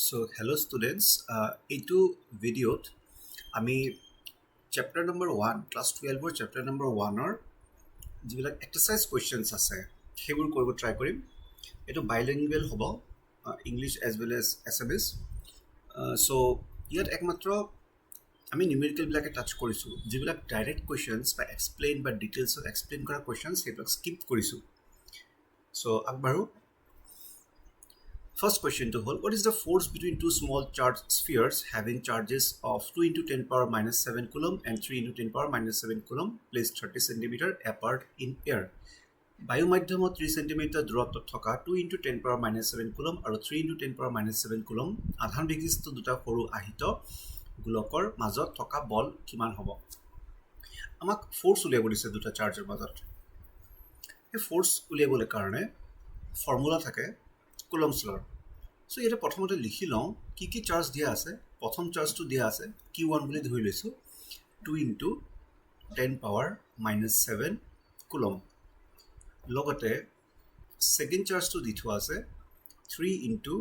So, hello students. এইটো ভিডিঅ'ত আমি চেপ্টাৰ নম্বৰ 1 ক্লাছ 12ৰ চেপ্টাৰ নম্বৰ 1ৰ যিবিলাক এক্সাৰচাইজ কুৱেশ্যনছ আছে সেইবোৰ কৰিব ট্ৰাই কৰিম। এইটো বাইলিংগুৱেল হ'ব, ইংলিছ এজ ৱেল এজ এছামিছ। চ' ইয়াত একমাত্ৰ আমি নিউমেৰিকেলবিলাকে টাচ কৰিছোঁ, যিবিলাক ডাইৰেক্ট কুৱেশ্যনছ বা এক্সপ্লেইন বা ডিটেইলছত এক্সপ্লেইন কৰা কুৱেশ্যনছ সেইবিলাক স্কিপ কৰিছোঁ। চ' আগবাঢ়ো। First question to hold, what is the force between two small charged spheres having charges of 2 into 10 power minus 7 coulomb and 3 into 10 power minus 7 coulomb placed 30 centimeter apart in air? বায়ু মাধ্যমত 3 centimeter দূৰত্বত থকা 2 into 10 power minus 7 coulomb আৰু 3 into 10 power minus 7 coulomb আধান বিশিষ্ট দুটা সৰু আহিত গোলকৰ মাজত থকা বল কিমান হ'ব? আমাক ফোৰ্স উলিয়াব দিছে দুটা চাৰ্জৰ মাজত। এই ফোৰ্স উলিয়াবলৈ কাৰণে ফৰ্মুলা থাকে কুলম্বছ ল। সো ইয়াতে প্ৰথমতে লিখি লওঁ কি চাৰ্জ দিয়া আছে। প্ৰথম চাৰ্জটো দিয়া আছে Q1 বুলি ধৰি লৈছোঁ, 2 into 10 power minus 7 কুলম্ব। লগতে ছেকেণ্ড চাৰ্জটো দি থোৱা আছে 3 into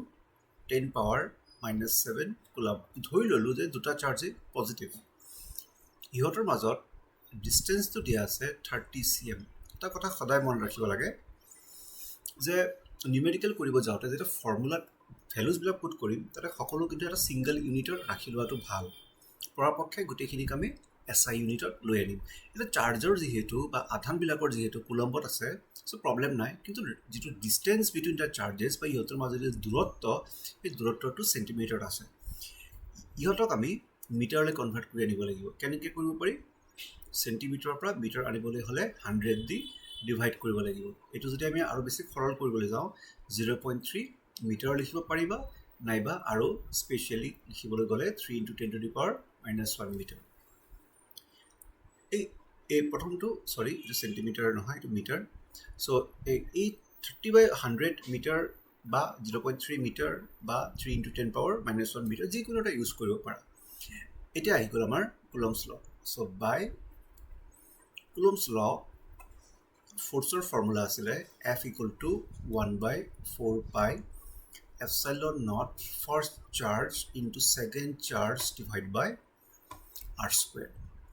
10 power minus 7 কুলম্ব। ধৰি ল'লোঁ যে দুটা চাৰ্জেই পজিটিভ। ইহঁতৰ মাজত ডিষ্টেঞ্চটো দিয়া আছে 30 cm। এটা কথা সদায় মনত ৰাখিব লাগে যে নিউমেৰিকেল কৰিব যাওঁতে যেতিয়া ফৰ্মুলাত ভেলুজবিলাক পুট কৰিম তাতে সকলো কিন্তু এটা ছিংগল ইউনিটত ৰাখি লোৱাটো ভাল। পৰাপক্ষে গোটেইখিনিক আমি SI ইউনিটত লৈ আনিম। এতিয়া চাৰ্জৰ যিহেতু বা আধানবিলাকৰ যিহেতু কুলম্বত আছে, চ' প্ৰব্লেম নাই, কিন্তু যিটো ডিষ্টেঞ্চ বিটুইন দ্য চাৰ্জেছ বা ইহঁতৰ মাজত যি দূৰত্ব, সেই দূৰত্বটো চেণ্টিমিটাৰত আছে। ইহঁতক আমি মিটাৰলৈ কনভাৰ্ট কৰি আনিব লাগিব। কেনেকৈ কৰিব পাৰি? চেণ্টিমিটাৰৰ পৰা মিটাৰ আনিবলৈ হ'লে 100 দি ডিভাইড কৰিব লাগিব। এইটো যদি আমি আৰু বেছি সৰল কৰিবলৈ যাওঁ 0.3 মিটাৰ লিখিব পাৰিবা, নাইবা আৰু স্পেচিয়েলি লিখিবলৈ গ'লে 3 into 10 to the power minus 1 metre. এই প্ৰথমটো এইটো চেণ্টিমিটাৰ নহয়, এইটো মিটাৰ। চ' এই 30/100 মিটাৰ বা 0.3 মিটাৰ বা 3 into 10 power minus 1 মিটাৰ যিকোনো এটা ইউজ কৰিব পাৰা। এতিয়া আহি গ'ল আমাৰ কুলম্বছ ল। চ' বাই কুলম্বছ ল ফোৰ্সৰ ফৰ্মুলা আছিলে F equal to 1/4 pi epsilon naught first charge into second charge divided by r square.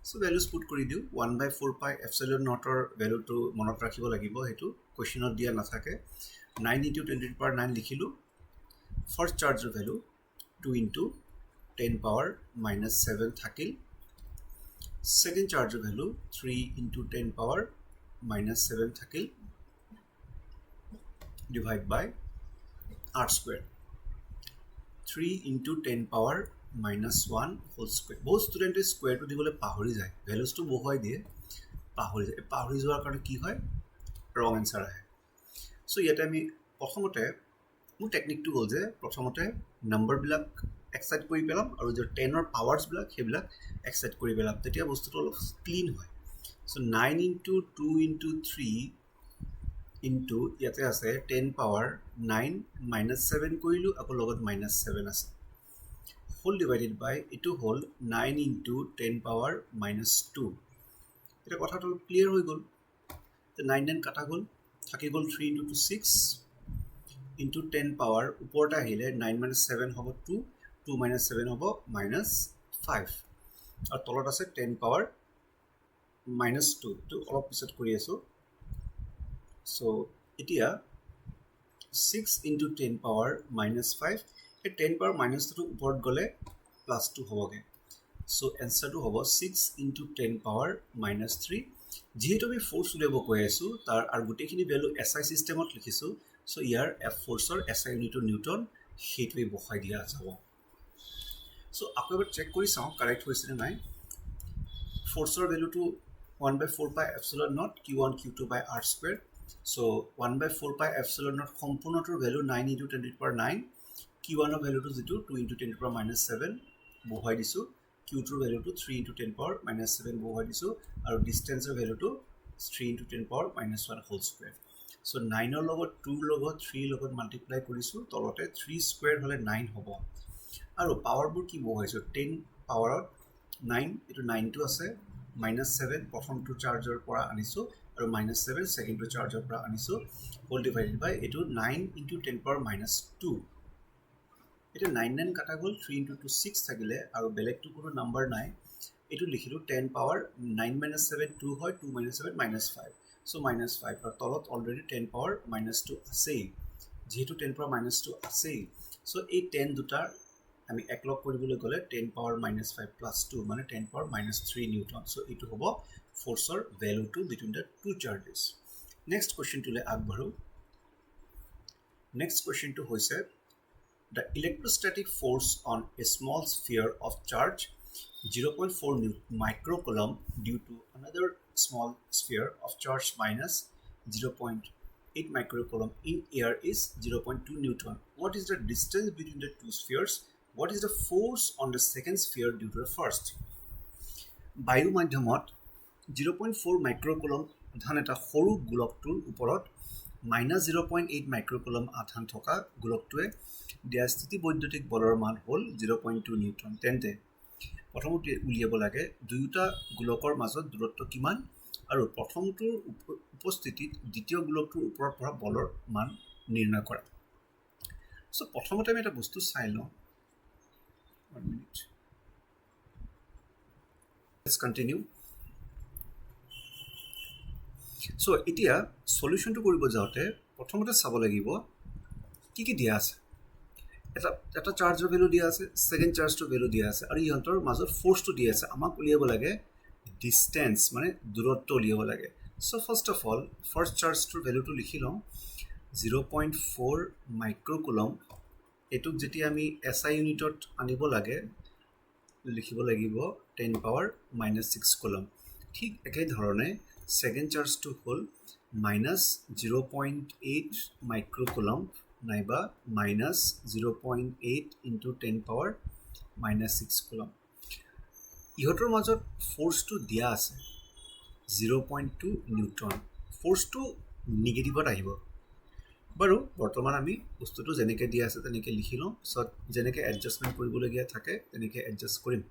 So values put কৰি দিওঁ। 1/4 pi epsilon naughtor ভ্যালুটো মনত ৰাখিব লাগিব, সেইটো কুৱেশ্যনত দিয়া নাথাকে। 9 into 10 to the power 9 লিখিলোঁ। ফাৰ্ষ্ট চাৰ্জৰ ভ্যালু 2 into 10 power minus 7 থাকিল। ছেকেণ্ড চাৰ্জৰ ভ্যালু 3 into 10 power minus 7 থাকিল, divide by r square। 3 into 10 power minus 1 whole square। বহুত ষ্টুডেণ্টে স্কুৱেৰটো দিবলৈ পাহৰি যায়, ভেলুজটো বহুৱাই দিয়ে, পাহৰি যোৱাৰ কাৰণে কি হয়, ৰং এনচাৰ আহে। চ' ইয়াতে আমি প্ৰথমতে মোৰ টেকনিকটো হ'ল যে প্ৰথমতে নাম্বাৰবিলাক এক্সাইট কৰি পেলাম আৰু যে 10ৰ পাৱাৰ্ছবিলাক সেইবিলাক এক্সাইট কৰি পেলাম, তেতিয়া বস্তুটো অলপ ক্লিন হয়। চ' 9 into 2 into 3 into ইয়াতে আছে 10 power 9 minus 7 কৰিলোঁ, আকৌ লগত minus 7 আছে, হোল ডিভাইডেড বাই এইটো হ'ল 9 into 10 power minus 2। এতিয়া কথাটো ক্লিয়াৰ হৈ গ'ল। 9 কাটা গ'ল, থাকি গ'ল 3 into 2 6 into 10 power ওপৰতে আহিলে 9 minus 7 হ'ব 2, 2 minus 7 হ'ব minus 5, আৰু তলত আছে 10 power minus 2, টো অলপ পিছত কৰি আছোঁ। চ' এতিয়া 6 into 10 power minus 5, এই 10 power minus 2টো ওপৰত গ'লে প্লাছ 2 হ'বগৈ। চ' এনচাৰটো হ'ব 6 into 10 power minus 3। যিহেতু আমি ফোৰ্চ উলিয়াব কৈ আছোঁ তাৰ আৰু গোটেইখিনি ভেলু SI চিষ্টেমত লিখিছোঁ, চ' ইয়াৰ ফোৰ্চৰ SI ইউনিটৰ নিউটন, সেইটোৱে বহাই দিয়া যাব। চ' আকৌ এবাৰ চেক কৰি চাওঁ কাৰেক্ট হৈছেনে নাই। ফোৰ্চৰ ভেলুটো 1/4 pi epsilon naught Q1 Q2 by r square। So' 1/4 pi epsilon naught সম্পূৰ্ণটোৰ value 9 into 10 to the power 9, Q1ৰ ভেলুটো যিটো 2 into 10 to the power minus 7 বহুৱাই দিছোঁ, Q2ৰ ভেলুটো 3 into 10 power minus 7 বহুৱাই দিছোঁ, আৰু ডিষ্টেঞ্চৰ ভেলুটো 3 into 10 power minus 1 whole square। চ' 9ৰ লগত 2ৰ লগত 3ৰ লগত মাল্টিপ্লাই কৰিছোঁ, তলতে 3 স্কুৱেৰ হ'লে 9 হ'ব, আৰু পাৱাৰবোৰ কি বহুৱাইছোঁ 10 পাৱাৰত 9, এইটো 9টো আছে, minus 7 প্ৰথমটো চাৰ্জৰ পৰা আনিছোঁ, আৰু minus 7 ছেকেণ্ডটো চাৰ্জৰ পৰা আনিছোঁ, হোল ডিভাইডেড বাই এইটো 9 into 10 power minus 2। এতিয়া 9 কাটা গ'ল 3 into 2 6 থাকিলে আৰু বেলেগটো কোনো নাম্বাৰ নাই এইটো লিখিলোঁ 10 power 9 minus 7 2 হয় 2 minus 7 minus 5 so minus 5 আৰু তলত অলৰেডি 10 power minus 2 আছেই যেহেতু 10 power minus 2 আছেই so এই 10 দুটাৰ আমি একলগ কৰিবলৈ গ'লে 10 power minus 5 plus 2 মানে 10 power minus 3 Newton so এইটো হ'ব ফ'ৰ্চৰ ভেলুটো between the two charges next question টোলৈ আগবাঢ়ো next question টো হৈছে the electrostatic force on a small sphere of charge 0.4 microcoulomb due to another small sphere of charge minus 0.8 microcoulomb in air is 0.2 Newton. What is the distance between the two spheres? What is the force on the second sphere due to the first? বায়ু মাধ্যমত 0.4 microcoulomb আধান এটা সৰু গোলকটোৰ ওপৰত minus 0.8 microcoulomb আধান থকা গোলকটোৱে দিয়া স্থিতি বৈদ্যুতিক বলৰ মান হ'ল 0.2 নিউটন তেন্তে প্ৰথমতে উলিয়াব লাগে দুয়োটা গোলকৰ মাজত দূৰত্ব কিমান আৰু প্ৰথমটোৰ উপস্থিতিত দ্বিতীয় গোলকটোৰ ওপৰত পৰা বলৰ মান নিৰ্ণয় কৰা সো প্ৰথমতে আমি এটা বস্তু চাই লওঁ 1 minute let's continue সো এতিয়া সলিউশনটো কৰিব যাওঁতে প্ৰথমতে চাব লাগিব কি দিয়া আছে এটা চাৰ্জৰ ভ্যালু দিয়া আছে সেকেন্ড চাৰ্জৰ ভ্যালু দিয়া আছে আৰু ইহঁতৰ মাজত ফোৰ্সটো দিয়া আছে আমাক উলিয়াব লাগে ডিসটেন্স মানে দূৰত্ব উলিয়াব লাগে so first of all first চাৰ্জৰ ভ্যালুটো লিখি লওঁ 0.4 মাইক্ৰোকুলম এটুক যেতিয়া আমি এসআই ইউনিটত আনিব লাগে লিখিব লাগিব 10 power -6 কুলম ঠিক একে ধৰণে সেকেন্ড চাৰ্জটো হ'ল -0.8 মাইক্ৰোকুলম নাইবা -0.8 into 10 power -6 কুলম ইহঁতৰ মাজত ফোৰ্সটো দিয়া আছে 0.2 নিউটন ফোৰ্সটো নিগেটিভত আহিব বাৰু বৰ্তমান আমি বস্তুটো যেনেকৈ দিয়া আছে তেনেকৈ লিখি লওঁ সো যেনেকৈ এডজাষ্টমেন্ট কৰিবলগীয়া থাকে তেনেকৈ এডজাষ্ট কৰিম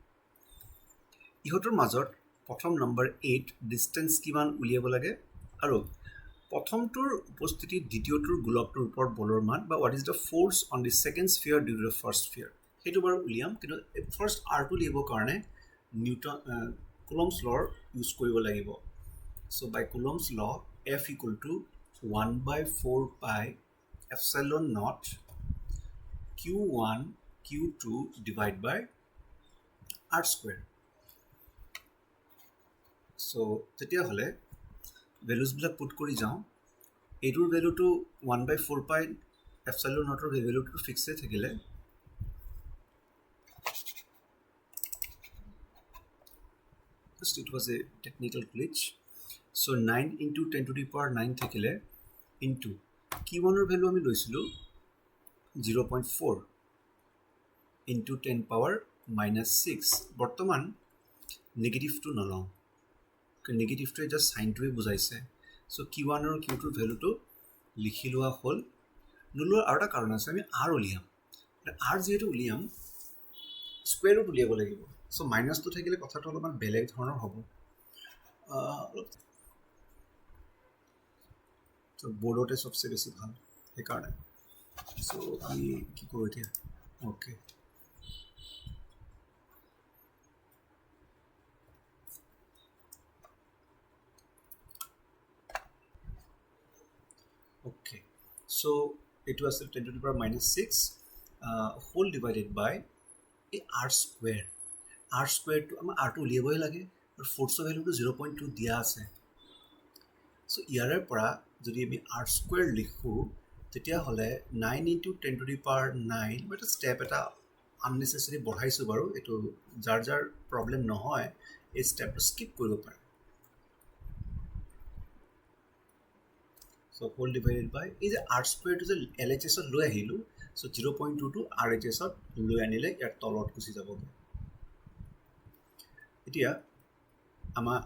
ইহঁতৰ মাজত প্ৰথম নম্বৰ 8 ডিসটেন্স কিমান উলিয়াব লাগে আৰু প্ৰথমটোৰ উপস্থিতিত দ্বিতীয়টোৰ গোলকটোৰ ওপৰত বলৰ মান বা what is the force on the second sphere due to the first sphere হেতু বাৰু উলিয়াম কিন্তু ফাৰ্স্ট r টো লিখিবৰ কাৰণে নিউটন কুলম্বস ল ইউজ কৰিব লাগিব so by Coulomb's law F equal to 1/4 pi epsilon naught q1 q2 divided by r square so তেতিয়া হলে ভ্যালুজ বিলাক পুট কৰি যাও এটোৰ ভ্যালুটো 1/4 pi epsilon naught ৰ ভ্যালুটো ফিক্সে থাকিলে just it was a technical glitch so 9 into 10 to the power 9 থাকিলে into q1 ৰ value আমি লৈছিলো 0.4 into 10 power -6 বৰ্তমান নেগেটিভটো নলওঁ নেগেটিভটো জাস্ট সাইনটোৱে বুজাইছে সো q1 আৰু q2 ৰ ভ্যালুটো লিখি লোৱা হ'ল নোলোৱাৰ আৰু এটা কাৰণ আছে আমি r উলিয়াম r যেহেতু উলিয়াম স্কয়াৰ ৰুট উলিয়াব লাগিব সো মাইনাসটো থাকিলে কথাটো অলপমান বেলেগ ধৰণৰ হ'ব তো বোৰ্ডতে সবচে বেছি ভাল সেইকাৰণে সো আমি কি কৰোঁ এতিয়া okay okay so it was 10 to the power -6 whole divided by r square to আমাৰ r টো উলিয়াবই লাগে আৰু ফোৰ্সৰ ভ্যালুটো 0.2 দিয়া আছে সো ইয়াৰ পৰা যদি আমি r square লিখো তেতিয়া হলে 9 into 10 to the power 9 but step এটা unnecessary বঢ়াইছো বাৰু এটো যাৰ প্ৰবলেম নহয় এই স্টেপটো স্কিপ কৰিব পাৰে so whole divided by is r square to the LHS ত লৈ আহিলো so 0.2 to RHS ত লৈ আনিলে ইয়াৰ তলত গুচি যাব এতিয়া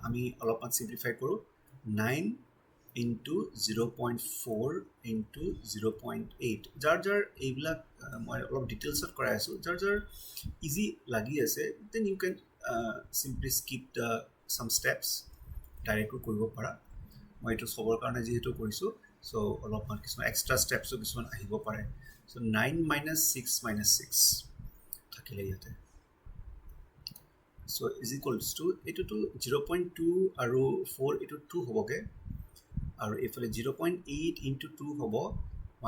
আমি অলপমান সিম্পলিফাই কৰো 9 into 0.4 into 0.8 যাৰ এইবিলাক মই অলপ ডিটেইলছত কৰাই আছো যাৰ ইজি লাগি আছে then you can simply skip the some steps direct কৰিব পাৰা মই এটো সবৰ কাৰণে যেহেতু কৰিছো সো অলপমান কিছু এক্সট্ৰা স্টেপসও কিছুমান আহিব পাৰে So 9 minus 6 থাকিলে ইয়াতে so is equals to এটো to 0.2 আৰু 4 এটো 2 হবগে আৰু এফালে 0.8 into 2 হব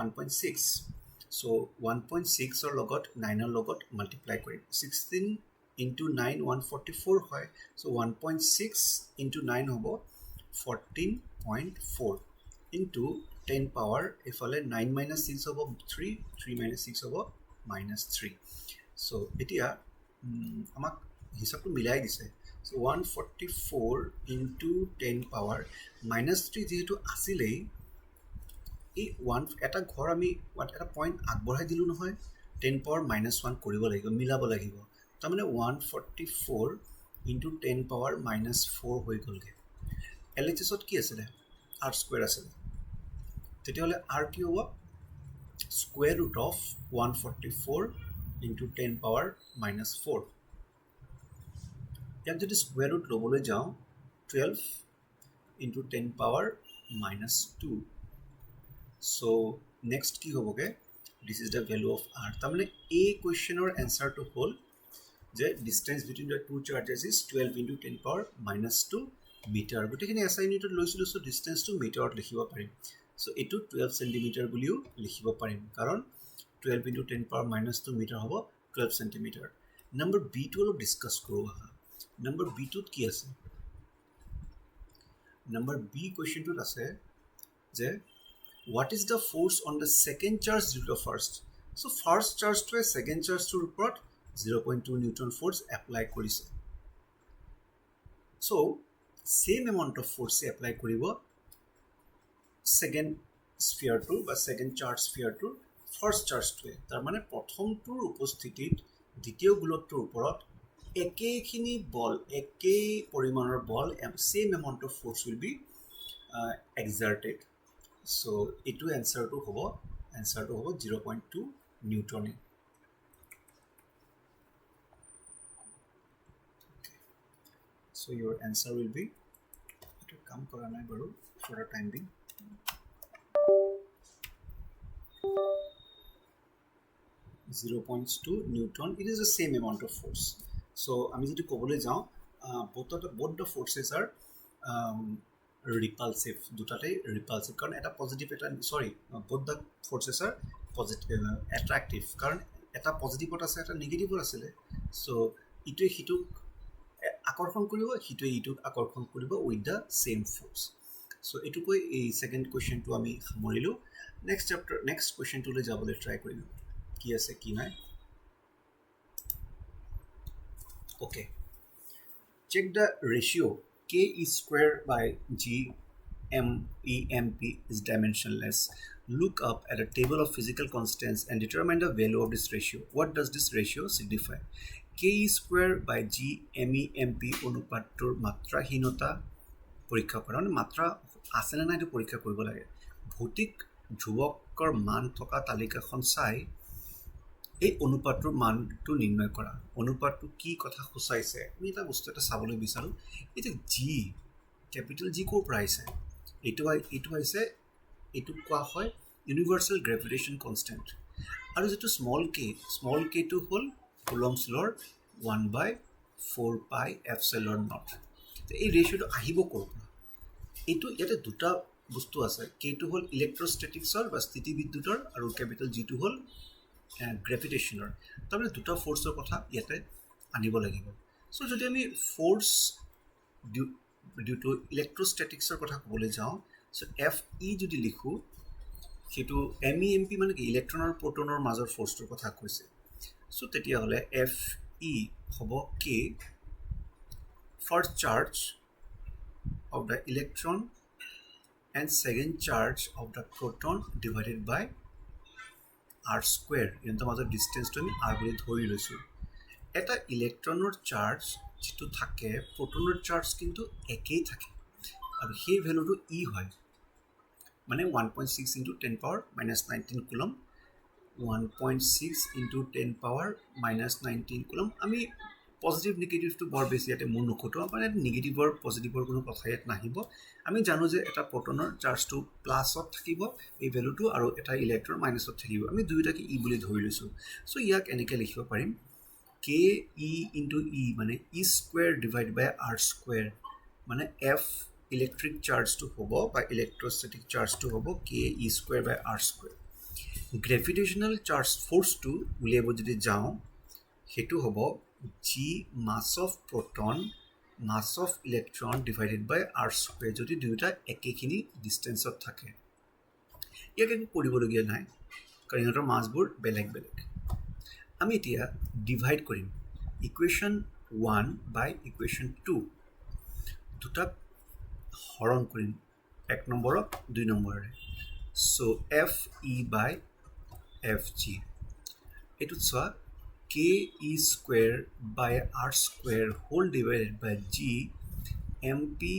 1.6 so 1.6 or লগত 9 or লগত multiply কৰিম 16 into 9 144 হয় so 1.6 into 9 হব 14.4 into 10 power এফালে 9 minus 6 হব 3 3 minus 6 হব minus 3 so এতিয়া আমাক হিসাবটো মিলাই দিছে so 144 into 10 power minus 3 যেহেতু আছিলেই এই 1 এটা ঘৰ আমি এটা পইণ্ট আগবঢ়াই দিলো নহয় 10 power minus 1 কৰিব লাগিব মিলাব লাগিব তাৰমানে 144 into 10 power minus 4 হৈ গ'লগে LHS কি আছিলে r square আছিলে তেতিয়াহ'লে r কি হ'ব square root of 144 into 10 power minus 4 ইয়াক যদি square root ল'বলৈ যাওঁ 12 into 10 power minus 2 so next কি হ'বগে this is the value of r তাৰমানে এই questionৰ answer to হ'ল যে distance between the two charges is 12 into 10 power minus 2 meter গোটেইখিনি SI unit লৈছিলো so distance to meter লিখিব পাৰিম so এটো 12 centimeter বুলিও লিখিব পাৰিম কাৰণ 12 into 10 power minus 2 meter হ'ব 12 centimeter number b টো অলপ ডিসকাস কৰো আহা number b টোত কি আছে number b question টোত আছে যে what is the force on the second charge due to the first so first charge to second charge to report 0.2 newton force apply কৰিছে so same amount of force apply কৰিব second sphere to বা second charge sphere to first charge to তাৰ মানে প্ৰথমটোৰ উপস্থিতিত দ্বিতীয় গোলকটোৰ ওপৰত একেখিনি বল একে পৰিমাণৰ বল same amount of force will be exerted so এটো answer to হ'ব 0.2 newton so your answer will be to come kora nai baru for the time being 0.2 newton it is the same amount of force so ami jodi kobole jao both the forces are repulsive dutate repulsive karon eta positive eta sorry both the forces are positive attractive karon eta positive ot ase eta negative ot asile so itu hitu আকৰ্ষণ কৰিব হিটো ইটোক আকৰ্ষণ কৰিব with the same force so এটু কই এই second কোশ্চেনটো আমি সামৰিলো next chapter next কোশ্চেনটোলৈ যাবলৈ try কৰিম কি আছে কি নাই okay check the ratio k e square by g m e m p is dimensionless look up at a table of physical constants and determine the value of this ratio what does this ratio signify k e square by g m e m p অনুপাতটোৰ মাত্ৰাহীনতা পৰীক্ষা কৰা মানে মাত্ৰা আছে না নাই পৰীক্ষা কৰিব লাগে ভৌতিক ধ্ৰুৱকৰ মান থকা তালিকাখন চাই এই অনুপাতটোৰ মানটো নিৰ্ণয় কৰা অনুপাতটো কি কথা খুচাইছে আমি এটা বস্তু এটা চাবলৈ বিচাৰো এই জি ক্যাপিটাল জি কো প্ৰাইছে এইটো হৈছে এইটো কোৱা হয় ইউনিভাৰ্সাল গ্ৰেভিটেশন কনস্ট্যান্ট আৰু যেটো স্মল k টো হ'ল কুলম্বছ লৰ 1/4 pi epsilon naught এই ৰেশিওটো আহিব ক'ৰ পৰা এইটো ইয়াতে দুটা বস্তু আছে k টো হ'ল ইলেক্ট্ৰোস্ট্যাটিক্সৰ বা স্থিতিবিদ্যুতৰ আৰু ক্যাপিটাল জি টো হ'ল গ্ৰেভিটেশনৰ তাৰমানে দুটা ফোৰ্সৰ কথা ইয়াতে আনিব লাগিব সো যদি আমি ফোৰ্স ডিউ টু ইলেক্ট্ৰোস্ট্যাটিক্সৰ কথা ক'বলৈ যাওঁ সো এফ ই যদি লিখো সেটো এম ই এম পি মানে কি ইলেক্ট্ৰনৰ প্ৰটনৰ মাজৰ ফোৰ্সৰ কথা কৈছে সো তেতিয়া হলে এফ ই হ'ব কে first charge of the electron and second charge of the proton divided by r square in the other distance to r বুলি ধৰি লৈছো এটা ইলেক্ট্ৰনৰ চাৰ্জ যেটো থাকে প্ৰটনৰ চাৰ্জ কিন্তু একেই থাকে আৰু সেই ভ্যালুটো ই হয় মানে 1.6 into 10 power minus 19 coulomb 1.6 into 10 power minus 19 coulomb আমি পজিটিভ নিগেটিভটো বৰ বেছি ইয়াতে মোৰ নোখোটো মানে নিগেটিভৰ পজিটিভৰ কোনো কথা ইয়াত নাহিব আমি জানো যে এটা প্ৰটনৰ চাৰ্জটো প্লাছত থাকিব এই ভেলুটো আৰু এটা ইলেক্ট্ৰন মাইনাছত থাকিব আমি দুয়োটাকে ই বুলি ধৰি লৈছোঁ চ' ইয়াক এনেকৈ লিখিব পাৰিম কে ই ইনটু ই মানে e square divide by R square মানে এফ ইলেক্ট্ৰিক চাৰ্জটো হ'ব বা ইলেক্ট্ৰষ্টেটিক চাৰ্জটো হ'ব k E square by R square gravitational charge ফ'ৰ্চটো উলিয়াব যদি যাওঁ সেইটো হ'ব G mass of proton mass of electron divided by R square যদি দুয়োটা একেখিনি ডিষ্টেঞ্চত থাকে ইয়াক একো কৰিবলগীয়া নাই কাৰণ ইহঁতৰ মাছবোৰ বেলেগ বেলেগ আমি এতিয়া ডিভাইড কৰিম ইকুৱেশ্যন 1 বাই ইকুৱেশ্যন 2 দুটাক হৰণ কৰিম 1 নম্বৰক 2 নম্বৰেৰে so' F E by F G এইটোত চোৱা K E square by R square whole divided by G M P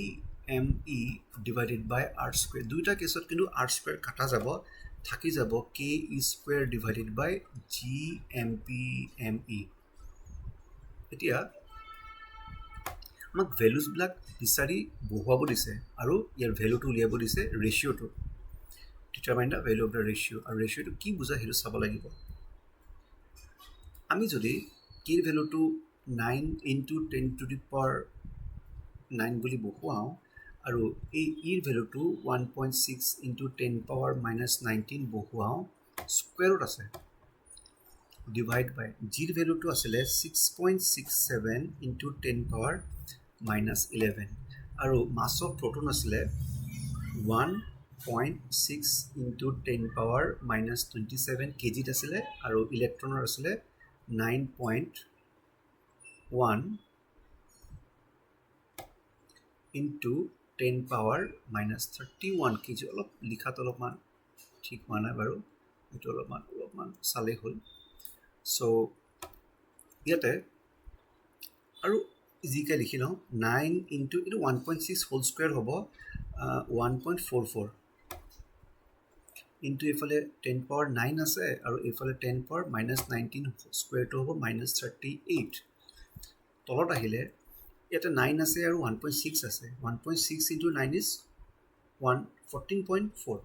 M E divided by R square দুইটা কেছত কিন্তু আৰ স্কুৱেৰ কাটা যাব থাকি যাব K E square divided by G M P M E এতিয়া আমাক ভেলুজবিলাক বিচাৰি বহুৱাব দিছে আৰু ইয়াৰ ভেলুটো উলিয়াব দিছে ৰেচিঅ'টো determine the value of the ratio' আৰু ৰেচিঅ'টো কি বুজায় সেইটো চাব লাগিব আমি যদি কেৰ ভেলুটো 9 ইনটু 10 টু দি পাৱাৰ 9 বুলি বহুৱাওঁ আৰু এই ইৰ ভেলুটো 1.6 ইনটু 10 পাৱাৰ মাইনাছ 19 বহুৱাওঁ স্কুৱেৰত আছে ডিভাইড বাই জিৰ ভেলুটো আছিলে 6.67 ইনটু 10 পাৱাৰ মাইনাছ 11 আৰু মাছ অফ প্ৰটন আছিলে 1.6 ইনটু 10 পাৱাৰ মাইনাছ 27 কেজিত আছিলে আৰু ইলেক্ট্ৰনৰ আছিলে 9.1 ইনটু 10 পাৱাৰ মাইনাছ 31 কেজি অলপ লিখাত অলপমান ঠিক হোৱা নাই বাৰু এইটো অলপমান চালেই হ'ল চ' ইয়াতে আৰু ইজিকৈ লিখি লওঁ 9 ইনটু এইটো 1.6 হোল স্কুৱেৰ হ'ব 1.44 ইনটু এইফালে 10 পাৱাৰ 9 আছে আৰু এইফালে 10 পাৱাৰ মাইনাছ 19 স্কুৱেৰটো হ'ব মাইনাছ 38 তলত আহিলে ইয়াতে 9 আছে আৰু 1.6 আছে 1.6 into 9 is 14.4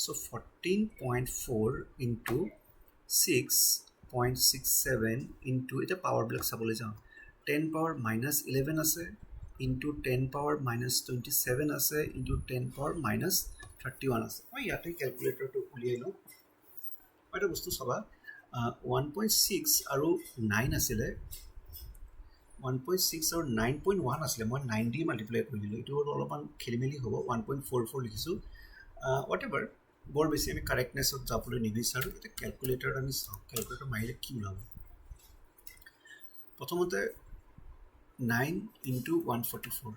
so' 14.4 into 6.67 into এতিয়া পাৱাৰবিলাক চাবলৈ যাওঁ 10 পাৱাৰ মাইনাছ 11 আছে ইনটু 10 পাৱাৰ মাইনাছ 27 আছে ইনটু 10 পাৱাৰ মাইনাছ 31 আছে মই ইয়াতে কেলকুলেটৰটো উলিয়াই লওঁ এটা বস্তু চাবা 1.6 আৰু 9 আছিলে 1.6 আৰু 9.1 আছিলে মই 9 দি মাল্টিপ্লাই কৰি দিলোঁ এইটো অলপমান খেলি মেলি হ'ব 1.44 লিখিছোঁ হোৱাট এভাৰ বৰ বেছি আমি কাৰেক্টনেছত যাবলৈ নিবিচাৰোঁ এতিয়া কেলকুলেটৰত আমি চাওঁ কেলকুলেটৰ মাৰিলে কি ওলাব প্ৰথমতে 9 ইনটু 144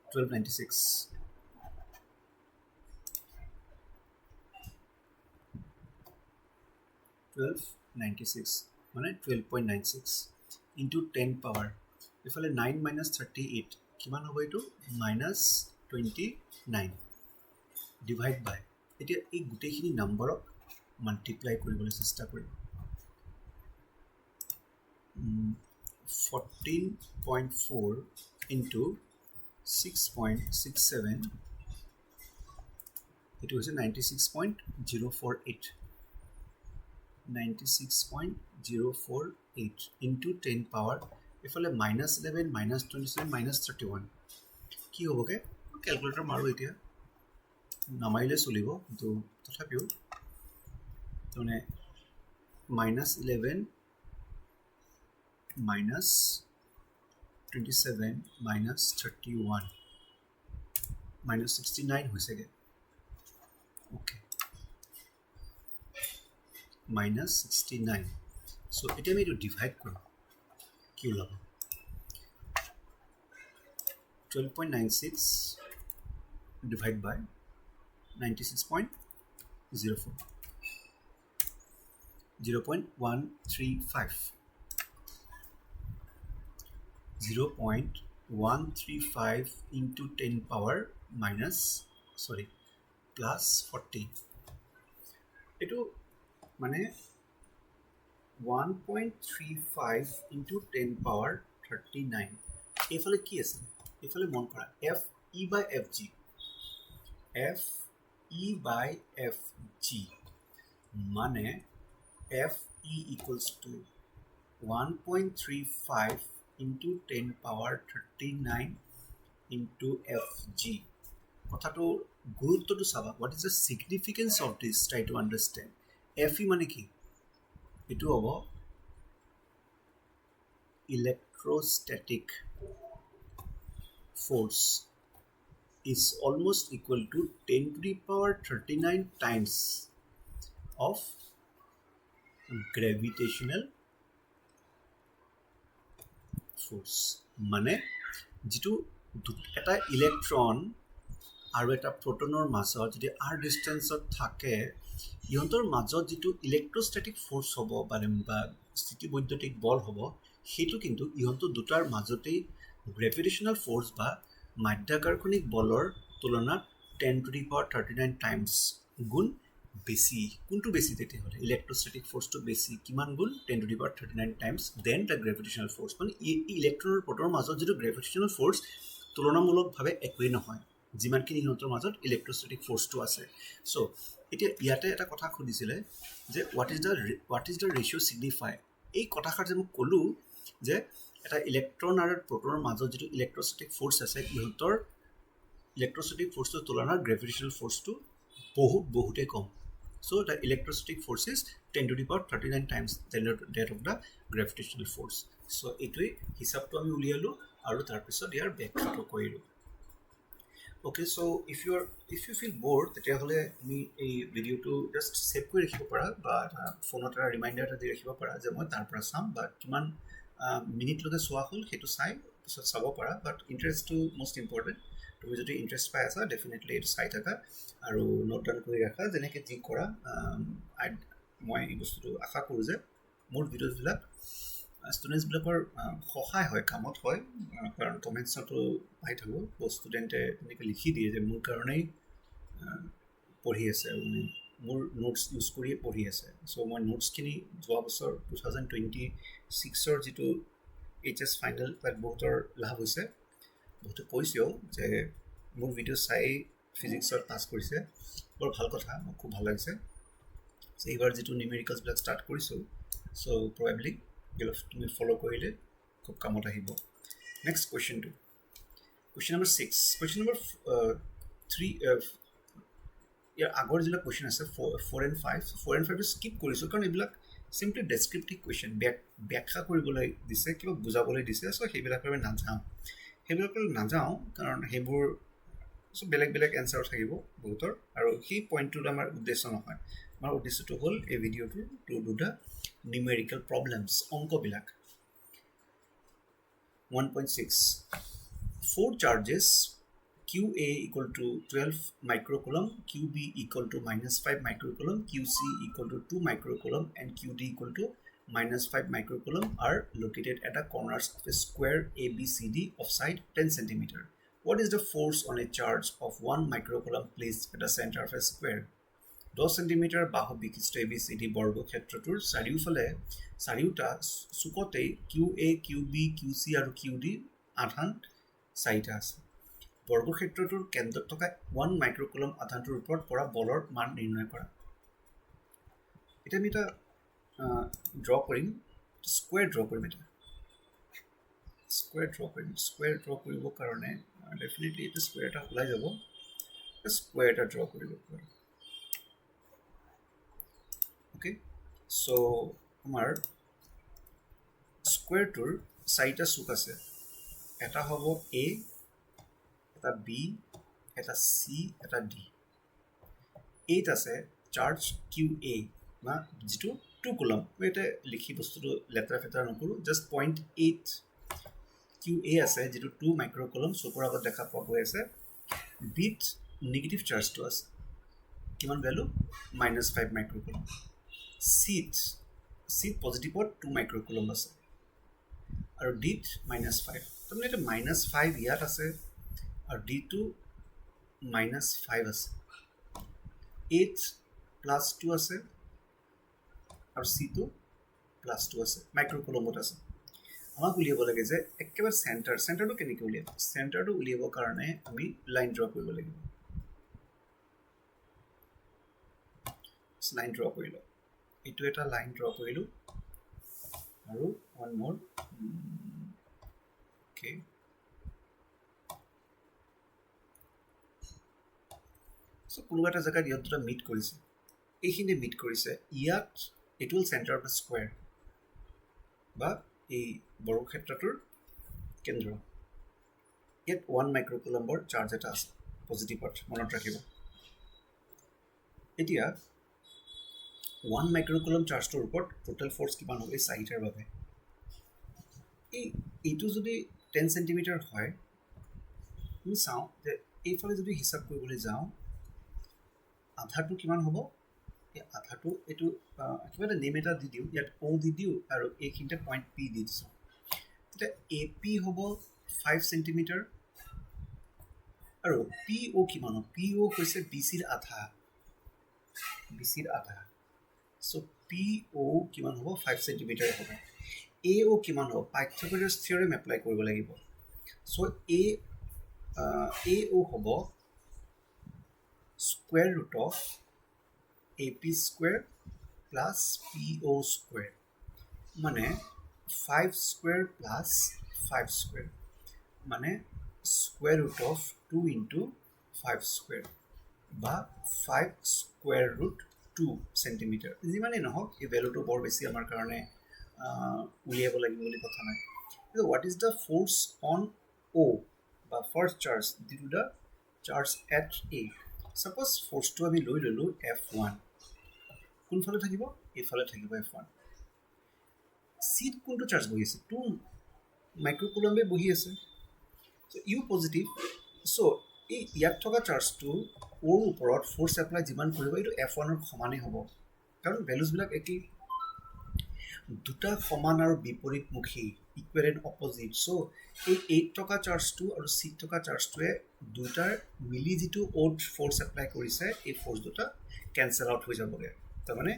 1296 1296 মানে 12.96 ইনটু 10 পাৱাৰ এইফালে 9 মাইনাছ 38 কিমান হ'ব এইটো মাইনাছ 29 ডিভাইড বাই এতিয়া এই গোটেইখিনি নম্বৰক মাল্টিপ্লাই কৰিবলৈ চেষ্টা কৰিম 14.4 ইনটু 6.67 এইটো হৈছে 96.048 96.048 ইনটু 10 পাৱাৰ এইফালে মাইনাছ 11 মাইনাছ 27 মাইনাছ 31 কি হ'বগৈ কেলকুলেটৰ মাৰোঁ এতিয়া নামাৰিলে চলিব কিন্তু তথাপিও তাৰমানে মাইনাছ 11 মাইনাছ 27 মাইনাছ 31 মাইনাছ 69 হৈছেগৈ অ'কে মাইনাছ 69 চ' এতিয়া আমি এইটো ডিভাইড কৰিম কি ওলাব 12.96 ডিভাইড বাই 96.04 0.135 0.135 into 10 power minus plus 40 এইটো মানে 1.35 into 10 power 39 এইফালে কি আছে এইফালে মন কৰা f e by f g f e by f g মানে f e equals to 1.35 into 10 power 39 into f g কথাটো গুৰুত্বটো চাবা what is the significance of this try to understand f e মানে কি এটো হ'ব electrostatic force is almost equal to 10 to the power 39 times of gravitational force মানে যেটো এটা ইলেক্ট্ৰন আৰু এটা প্ৰটনৰ মাজত যদি r ডিস্টেন্সত থাকে ইহঁতৰ মাজত যেটো ইলেক্ট্ৰোস্ট্যাটিক ফোৰ্স হ'ব বা স্থিতিবৈদ্যুতিক বল হ'ব সেইটো কিন্তু ইহঁতৰ দুটাৰ মাজতেই গ্ৰেভিটেশনাল ফোৰ্স বা মাধ্যাকৰ্ষণিক বলৰ তুলনাত 10 to the power 39 টাইমছ গুণ বেছি কোনটো বেছি তেতিয়া হলে ইলেক্ট্ৰোস্ট্যাটিক ফোর্সটো বেছি কিমান গুণ 10 to the power 39 times then the gravitational force মানে ইলেক্ট্ৰন আৰু প্ৰটনৰ মাজত যেটো গ্ৰেভিটেশনাল ফোৰ্স তুলনামূলকভাৱে একোৱেই নহয় যিমানখিনি ইহঁতৰ মাজত ইলেক্ট্ৰোস্ট্যাটিক ফোর্সটো আছে সো এতিয়া ইয়াতে এটা কথা খুদিছিলে যে what is the ratio signify এই কথাষাৰ যে মই ক'লো যে এটা ইলেক্ট্ৰন আৰু প্ৰটনৰ মাজত যেটো ইলেক্ট্ৰোস্ট্যাটিক ফোৰ্স আছে ইহঁতৰ ইলেক্ট্ৰোস্ট্যাটিক ফোৰ্সৰ তুলনাত গ্ৰেভিটেশনাল ফোর্সটো বহুতে কম so the electrostatic force is 10 to the power 39 times that of the gravitational force so এটোই হিসাবটো আমি উলিয়ালো আৰু তাৰ পিছত ইয়াৰ ব্যাখ্যাটো কৰিলো okay so if you feel bored তেতিয়া হলে তুমি এই ভিডিওটো জাস্ট সেভ কৰি ৰাখিব পাৰা বা ফোনত এটা ৰিমাইন্ডাৰ এটা দি ৰাখিব পাৰা যে মই তাৰ পৰা চাম বা কিমান মিনিট লগে চোৱা হল সেইটো চাই পিছত চাব পাৰা বাট ইন্টাৰেষ্টটো মোস্ট ইম্পৰ্টেন্ট তুমি যদি ইন্টাৰেষ্ট পাই আছা ডেফিনেটলি এটা চাই থাকা আৰু নোট ডাউন কৰি ৰাখা যেনেকৈ যি কৰা মই এই বস্তুটো আশা কৰোঁ যে মোৰ ভিডিঅ'বিলাক ষ্টুডেণ্টছ বিলাকৰ সহায় হয় কামত হয় কাৰণ কমেন্টছতো পাই থাকোঁ বহুত ষ্টুডেণ্টে এনেকৈ লিখি দিয়ে যে মোৰ কাৰণেই পঢ়ি আছে মানে মোৰ নোটছ ইউজ কৰিয়ে পঢ়ি আছে চ' মই নোটছখিনি যোৱা বছৰ 2026ৰ যিটো HS ফাইনেল তাত বহুতৰ লাভ হৈছে বহুতে কৈছেও যে মোৰ ভিডিঅ' চাই ফিজিক্সত পাছ কৰিছে বৰ ভাল কথা মোৰ খুব ভাল লাগিছে চ' এইবাৰ যিটো নিউমেৰিকেলছবিলাক ষ্টাৰ্ট কৰিছোঁ চ' প্ৰবেবলি তুমি ফলো কৰিলে খুব কামত আহিব নেক্সট কুৱেশ্যনটো কুৱেশ্যন নম্বৰ 6 কুৱেশ্যন নম্বৰ 3 ইয়াৰ আগৰ যিবিলাক কুৱেশ্যন আছে 4 and 5 4 and 5 স্কিপ কৰিছোঁ কাৰণ এইবিলাক চিম্পলি ডেছক্ৰিপটিভ কুৱেশ্যন ব্যাখ্যা কৰিবলৈ দিছে কিবা বুজাবলৈ দিছে চ' সেইবিলাকৰ নাযাওঁ কাৰণ সেইবোৰ বেলেগ বেলেগ এনচাৰ থাকিব বহুতৰ আৰু সেই পইণ্টটোত আমাৰ উদ্দেশ্য নহয় আমাৰ উদ্দেশ্যটো হ'ল এই ভিডিঅ'টোৰ to do the numerical problems অংকবিলাক 1.6 four charges QA equal to 12 microcoulomb QB equal to -5 microcoulomb QC equal to 2 microcoulomb and QD equal to -5 microcoulomb are located at the corners of a square ABCD of side 10 cm. What is the force on a charge of 1 microcoulomb placed at the center of a square? 10 centimetre বাহু বিশিষ্ট ABCD বৰ্গক্ষেত্ৰটোৰ চাৰিওটা চুকতে QA QB QC আৰু QD আধান চাৰিটা আছে বৰ্গক্ষেত্ৰটোৰ কেন্দ্ৰত থকা 1 মাইক্ৰকুলম আধানটোৰ ওপৰত পৰা বলৰ মান নিৰ্ণয় কৰা এটা আমি এটা ড্ৰ কৰিম স্কয়াৰ ড্ৰ কৰিম এটা স্কয়াৰ ড্ৰ কৰিবৰ কাৰণে ডেফিনেটলি এটা স্কয়াৰ এটা ওলাই যাব স্কয়াৰ এটা ড্ৰ কৰিব পাৰোঁ okay so আমাৰ স্কয়াৰটোৰ চাৰিটা চুক আছে এটা হ'ব A এটা B এটা C এটা D এইট আছে চাৰ্জ QA না যেটো 2 কুলম এটা লিখি বস্তুটো লেটাৰ ফেটাৰ নকৰো জাস্ট 0.8 QA আছে যেটো 2 মাইক্ৰকুলম চকুৰ আগত দেখা পোৱা গৈ আছে বিট নেগেটিভ চাৰ্জটো আছে কিমান ভ্যালু -5 মাইক্ৰকুলম C পজিটিভত 2 মাইক্ৰকুলম আছে আৰু D -5 তাৰমানে এটা -5 ইয়াত আছে আৰু D টো -5 আছে 8 + 2 আছে আৰু C টো +2 প্লাছ 2 আছে মাইক্ৰ'কুলমত আছে আমাক উলিয়াব লাগে যে একেবাৰে চেণ্টাৰটো কেনেকৈ উলিয়াব চেণ্টাৰটো উলিয়াবৰ কাৰণে আমি লাইন ড্ৰ কৰিব লাগিব লাইন ড্ৰ কৰিলোঁ এইটো এটা লাইন ড্ৰ কৰিলোঁ আৰু ওৱান মোৰ অ'কে চ' কোনোবা এটা জেগাত ইহঁত দুটা মিট কৰিছে এইখিনি মিট কৰিছে ইয়াত এইটো হ'ল চেণ্টাৰ অফ দ্য স্কুৱেৰ বা এই বৰ্গক্ষেত্ৰটোৰ কেন্দ্ৰ ইয়াত 1 মাইক্ৰ'কুলম্বৰ চাৰ্জ এটা আছে পজিটিভত মনত ৰাখিব এতিয়া 1 মাইক্ৰ'কুলম চাৰ্জটোৰ ওপৰত টোটেল ফ'ৰ্চ কিমান হ'ব এই চাৰিটাৰ বাবে এইটো যদি 10 চেণ্টিমিটাৰ হয় আমি চাওঁ যে এইফালে যদি হিচাপ কৰিবলৈ যাওঁ আধাটো কিমান হ'ব এই আধাটো এইটো কিবা এটা নেম এটা দি দিওঁ ইয়াত অ' দি দিওঁ আৰু এইখিনিতে পইণ্ট পি দি দিছোঁ তেতিয়া এ পি হ'ব 5 চেণ্টিমিটাৰ আৰু পি অ' কিমান হ'ব পি অ' হৈছে বি চিৰ আধা চ' পি অ' কিমান হ'ব 5 চেণ্টিমিটাৰ হ'ব এ অ' কিমান হ'ব পাইথাগোৰাছ থিয়ৰেম এপ্লাই কৰিব লাগিব চ' এ অ' হ'ব square root of A P square plus P O' square মানে 5 স্কুৱেৰ প্লাছ 5 স্কুৱেৰ মানে square root of 2 into 5 square বা 5 স্কুৱেৰ ৰুট 2 চেণ্টিমিটাৰ যিমানেই নহওক এই ভেলুটো বৰ বেছি আমাৰ কাৰণে উলিয়াব লাগিব বুলি কথা নাই what is the force on অ' বা first charge due to the charge at a suppose ফ'ৰ্চটো আমি লৈ ল'লোঁ F1 কোনফালে থাকিব এইফালে থাকিব F1 চিত কোনটো চাৰ্জ বহি আছে 2 মাইক্ৰ'কুলম্বে বহি আছে ইউ পজিটিভ চ' এই ইয়াত থকা চাৰ্জটো অ'ৰ ওপৰত ফ'ৰ্চ এপ্লাই যিমান কৰিব এইটো F1ৰ সমানেই হ'ব কাৰণ ভেলুজবিলাক একেই দুটা সমান আৰু বিপৰীতমুখী ইকুৱেল এণ্ড অপজিট চ' এই 8 থকা চাৰ্জটো আৰু 6 থকা চাৰ্জটোৱে দুটাৰ মিলি যিটো অ'ত ফ'ৰ্চ এপ্লাই কৰিছে এই ফ'ৰ্চ দুটা কেঞ্চেল আউট হৈ যাবগৈ তাৰমানে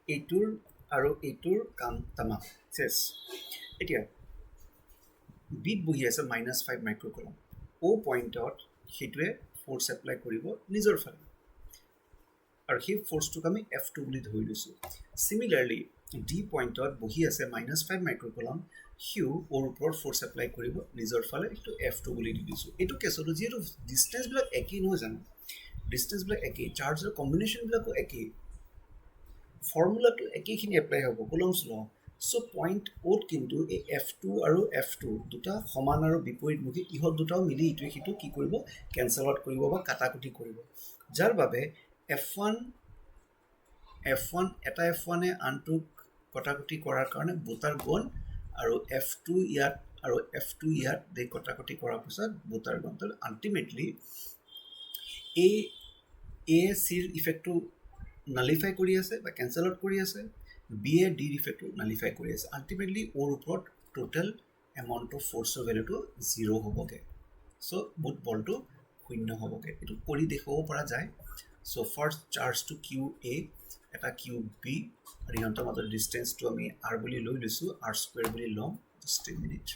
এইটোৰ আৰু এইটোৰ কাম তামাম চেছ এতিয়া বিত বহি আছে -5 মাইক্ৰ'কুলম অ' পইণ্টত সেইটোৱে ফ'ৰ্চ এপ্লাই কৰিব নিজৰ ফালে আৰু সেই ফ'ৰ্চটোক আমি F2 বুলি ধৰি লৈছোঁ চিমিলাৰলি ডি পইণ্টত বহি আছে -5 মাইক্ৰ'কুলম সিও অ'ৰ ওপৰত ফ'ৰ্চ এপ্লাই কৰিব নিজৰ ফালে এইটো F2 বুলি দি দিছোঁ এইটো কেছতো যিহেতু ডিষ্টেঞ্চবিলাক একেই নহয় জানো ডিষ্টেঞ্চবিলাক একেই চাৰ্জৰ কম্বিনেশ্যনবিলাকো একেই ফৰ্মুলাটো একেইখিনি এপ্লাই হ'ব কুলম্বছ ল চ' পইণ্ট অ'ত কিন্তু এই F2 আৰু F2 দুটা সমান আৰু বিপৰীতমুখী ইহঁত দুটাও মিলি ইটোৱে সিটো কি কৰিব কেঞ্চেল আউট কৰিব বা কাটাকুটি কৰিব যাৰ বাবে F1 এটা F1এ আনটোক কটাকটি কৰাৰ কাৰণে বুটাৰ গ'ল আৰু F2 ইয়াত আৰু F2 ইয়াত এই কটাকটি কৰাৰ পিছত বুটাৰ গ'ল তো আল্টিমেটলি এ চিৰ ইফেক্টটো নালিফাই কৰি আছে বা কেঞ্চেল আউট কৰি আছে বি এ ডিৰ ইফেক্টটো নালিফাই কৰি আছে আল্টিমেটলি অ'ৰ ওপৰত টোটেল এমাউণ্ট অফ ফ'ৰ্চৰ ভেলুটো 0 হ'বগৈ চ' বুট বলটো 0 হ'বগৈ এইটো কৰি দেখুৱাব পৰা যায় চ' ফাৰ্ষ্ট চাৰ্জটো কিউ এ এটা কিউ বি আৰু ইহঁতৰ মাজত ডিষ্টেঞ্চটো আমি আৰ বুলি লৈ লৈছোঁ আৰ স্কুৱেৰ বুলি ল'ম just a minute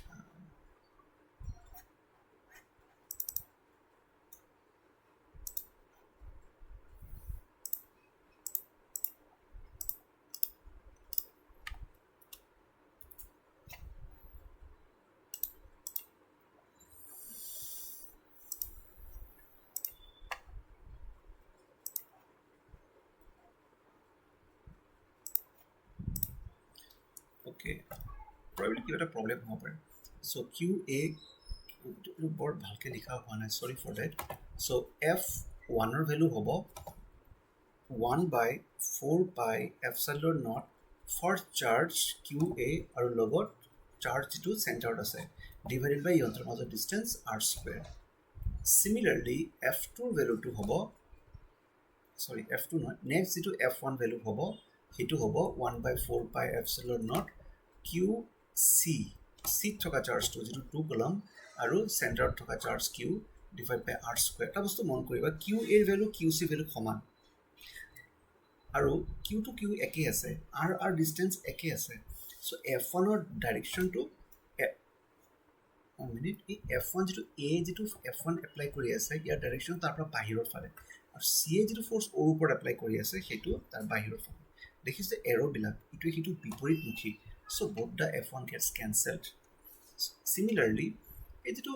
okay probably কিবা এটা প্ৰব্লেম হ'ব পাৰে চ' কিউ এ বৰ ভালকৈ লিখা হোৱা নাই চৰি ফৰ ডেট চ' F1ৰ ভেলু হ'ব 1/4πε0 ফাৰ্ষ্ট চাৰ্জ কিউ এ আৰু লগত চাৰ্জ যিটো চেণ্টাৰত আছে ডিভাইডেড বাই ইহঁতৰ মাজত ডিষ্টেঞ্চ আৰ স্কুৱেৰ চিমিলাৰলি F2ৰ ভেলুটো হ'ব সৰি F2 নহয় নেক্সট যিটো F1 ভেলু হ'ব সেইটো হ'ব 1/4πε0 কিউ চিত থকা চাৰ্জটো যিটো 2 কুলম আৰু চেণ্টাৰত থকা charge Q divide by R square এটা বস্তু মন কৰিবা কিউ এৰ ভেলু কিউ চি ভেলু সমান আৰু কিউ টু কিউ একেই আছে আৰ ডিষ্টেঞ্চ একেই আছে So F1 direction to 1 minute এই F1 যেটো A যেটো F1 এপ্লাই কৰি আছে ইয়াৰ ডাইৰেকশন তাৰ পৰা বাহিৰৰ ফালে আৰু C যেটো ফোৰ্স ওৰ ওপৰত এপ্লাই কৰি আছে সেইটো তাৰ বাহিৰৰ ফালে দেখিছে এৰো বিলাক ইটো হিটো বিপৰীতমুখী so both the F1 gets cancelled similarly এই যেটো